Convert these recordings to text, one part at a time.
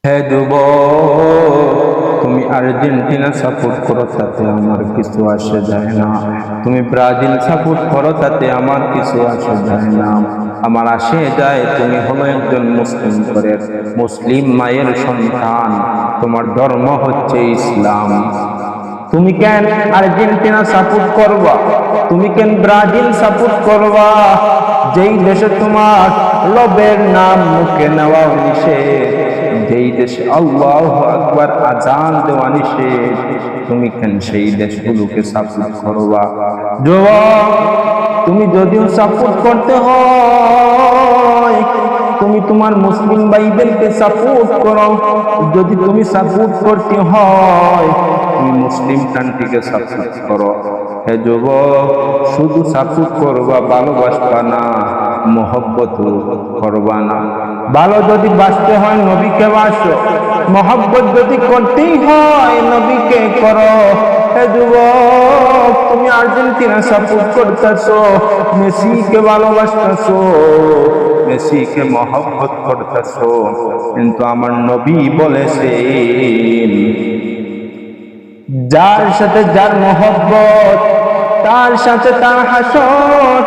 হে যুবক, তুমি Argentina support করো তাতে আমার কিছু আসে যায় না, তুমি ব্রাজিল সাপোর্ট করো তাতে আমার কিছু আসে যায় না। আমার আসে যায় তুমি হলো একজন মুসলিম ঘরের মুসলিম মায়ের সন্তান, তোমার ধর্ম হচ্ছে ইসলাম। তুমি কেন আর্জেন্টিনা সাপোর্ট করবা? তুমি কেন ব্রাজিল সাপোর্ট করবা? যেই দেশে তোমার রবের নাম মুখে নেওয়া নিষেধ, যেই দেশে আল্লাহু আকবার আজান দেওয়া নিষেধ, তুমি কেন সেই দেশগুলোকে সাপোর্ট করবা? যুবক, তুমি যদিও সাপোর্ট করতে হয়, তুমি তোমার মুসলিম ভাইদেরকে সাপোর্ট করো। যদি তুমি সাপোর্ট করতে হয়, তুমি মুসলিম কান্ট্রিকে সাপোর্ট করো। হে যুবক, শুধু সাপোর্ট করবা, ভালোবাসবা না, মহব্বত করবা না। ভালো যদি বাসতে হয় নবীকে বাসো, মহব্বত যদি করতেই হয় নবীকে করো। হে যুবক, তুমি আর্জেন্টিনা সাপোর্ট করতেছো, মেসিকে ভালোবাসতেছো, মেসিকে মহব্বত করতেছো, কিন্তু আমার নবী বলেছেন যার সাথে যার মহব্বত তার সাথে তার হাসর,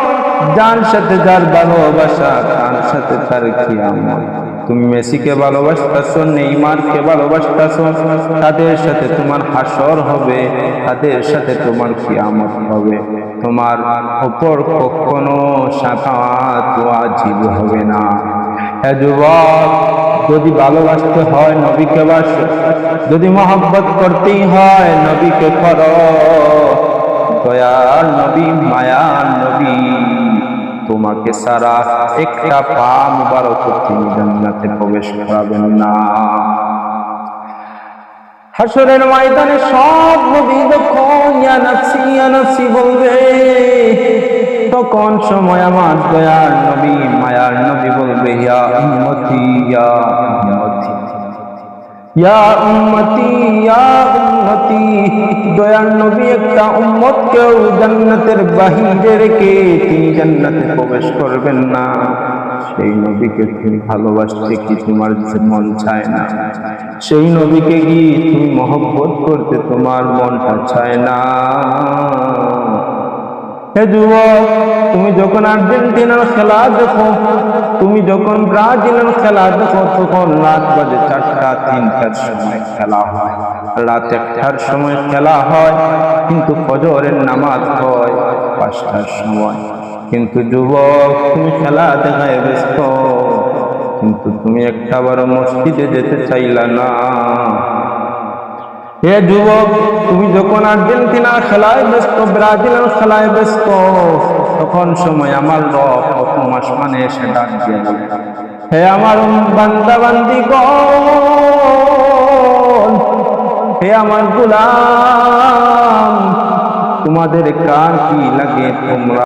যার সাথে যার ভালোবাসা তার সাথে তার কিয়ামত। তুমি মেসিকে ভালোবাসতেছো, নেইমারকে ভালোবাসতেছো, তাদের সাথে তোমার হাসর হবে, তাদের সাথে তোমার কিয়ামত হবে। তোমার উপর কখনো শাফাআত ওয়াজিব হবে না। হে যুবক, যদি ভালোবাসতে হয় নবীকে বাসো, যদি মহব্বত করতেই হয় নবীকে করো। দয়ার নবী, মায়ার নবী, তোমাকে সারা একটা পা মুবারক তিনি জান্নাতে প্রবেশ করাবেন না। হাসরের ময়দানে সব নবী যখন ইয়া নাফসি ইয়া নাফসি বলবে, তখন সময় আমার দয়ার নবী, মায়ার নবী বলবে ইয়া উম্মতি ইয়া উম্মতি ইয়া উম্মতি ইয়া উম্মতি। দয়ার নবী একটা উম্মতকেও জান্নাতের বাহিরে রেখে তিনি জান্নাতে প্রবেশ করবেন না। সেই নবীকে তুমি ভালোবাসতে কি তোমার মন চায় না? সেই নবীকে কি তুমি মহব্বত করতে তোমার মনটা চায় না? হে যুবক, তুমি যখন আর্জেন্টিনার খেলা দেখো, তুমি যখন ব্রাজিলের খেলা দেখো, তখন রাত বাজে 4টা 3টার সময় খেলা হয়, রাত 1টার সময় খেলা হয়, কিন্তু ফজরের নামাজ হয় 5টার সময়। কিন্তু যুবক, তুমি খেলা দেখায় ব্যস্ত, কিন্তু তুমি একটাবারও মসজিদে যেতে চাইলা না। হে যুবক, তুমি যখন আর্জেন্টিনার খেলায় ব্যস্ত, ব্রাজিলের খেলায় ব্যস্ত, তখন সময় আমার রব প্রথম আসমানে এসে ডাক দিয়ে বলে, হে আমার বান্দা বান্দীগণ, হে আমার গোলাম, তোমাদের কার কি লাগে তোমরা